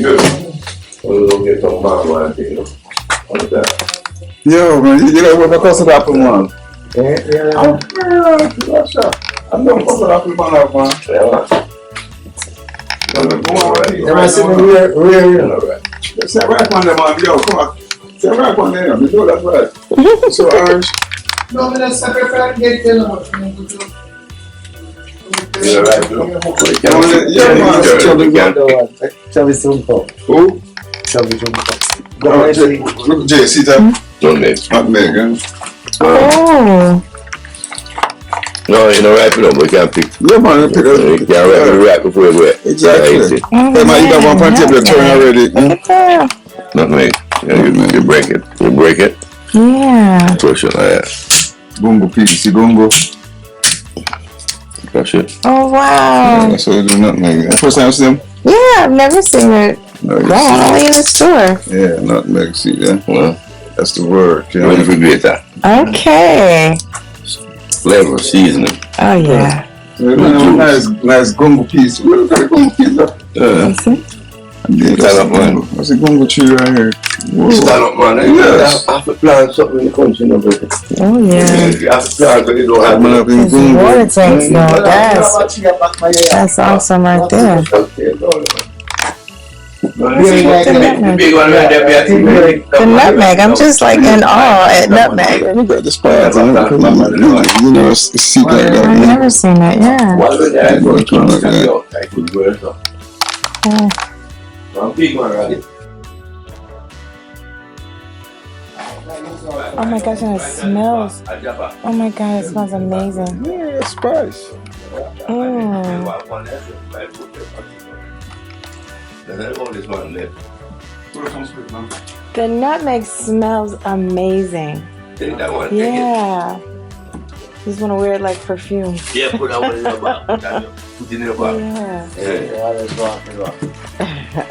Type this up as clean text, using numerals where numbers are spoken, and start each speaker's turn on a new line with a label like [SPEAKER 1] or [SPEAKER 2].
[SPEAKER 1] We'll get some mama out there,
[SPEAKER 2] Yo, man, you know what the custard apple, man?
[SPEAKER 1] Yeah.
[SPEAKER 2] I'm not custard apple, man. Say right on them, man. Yo, come on. Say right on them. You know that's right. So orange.
[SPEAKER 3] No, I'm gonna separate get them.
[SPEAKER 1] Yeah, right.
[SPEAKER 2] Yeah, man.
[SPEAKER 4] Chubby Sumpo.
[SPEAKER 2] Who?
[SPEAKER 4] Chubby Sumpo.
[SPEAKER 2] Look, Jay, see that?
[SPEAKER 1] Nutmeg,
[SPEAKER 2] huh?
[SPEAKER 5] Oh.
[SPEAKER 1] No, you know, wrap it up, we can't pick.
[SPEAKER 2] Yeah, man, pick
[SPEAKER 1] You
[SPEAKER 2] it.
[SPEAKER 1] can't wrap before you wet.
[SPEAKER 2] Exactly. Hey, man, you got one point table turn already.
[SPEAKER 1] Nutmeg. You break it. You break it.
[SPEAKER 5] Yeah.
[SPEAKER 1] Push it like that.
[SPEAKER 2] Gumbo piece, see gumbo?
[SPEAKER 1] Push it.
[SPEAKER 5] Oh, wow.
[SPEAKER 2] That's what we do, nutmeg. First time you see them?
[SPEAKER 5] Yeah, I've never seen it
[SPEAKER 2] No, you
[SPEAKER 5] grown, only in the store.
[SPEAKER 2] see. Yeah, nutmeg, see that?
[SPEAKER 1] Well,
[SPEAKER 2] That's the word. You know?
[SPEAKER 1] refrigerator.
[SPEAKER 5] Okay.
[SPEAKER 1] Flavor, seasoning.
[SPEAKER 5] Oh, yeah.
[SPEAKER 2] Nice gumbo piece. Where the gumbo piece up?
[SPEAKER 1] Stand up, man.
[SPEAKER 2] What's a gumbo tree right here?
[SPEAKER 1] Stand up, man.
[SPEAKER 2] Yes.
[SPEAKER 1] I have to plant something in the country, no better.
[SPEAKER 5] Oh, yeah.
[SPEAKER 1] You have to plant, but you don't have
[SPEAKER 2] Man, I've been
[SPEAKER 5] These
[SPEAKER 2] gumbo.
[SPEAKER 5] water tanks, though. That's awesome right there.
[SPEAKER 1] The big one right there,
[SPEAKER 5] The nutmeg. I'm just like in awe at nutmeg.
[SPEAKER 2] We got the spots on it. You know, it's seat like
[SPEAKER 5] I've
[SPEAKER 2] that.
[SPEAKER 5] never seen that, yeah.
[SPEAKER 1] What was that?
[SPEAKER 2] What kind of that?
[SPEAKER 1] I could wear some.
[SPEAKER 5] Oh.
[SPEAKER 1] One big one right
[SPEAKER 5] Oh my gosh, and it smells. Oh my god, it smells amazing.
[SPEAKER 2] Yeah, spice.
[SPEAKER 5] Mm. The nutmeg smells amazing. Yeah. Just want to wear it like perfume.
[SPEAKER 1] Yeah, put that one in your mouth. Put it in your mouth.
[SPEAKER 5] Yeah.
[SPEAKER 1] Yeah.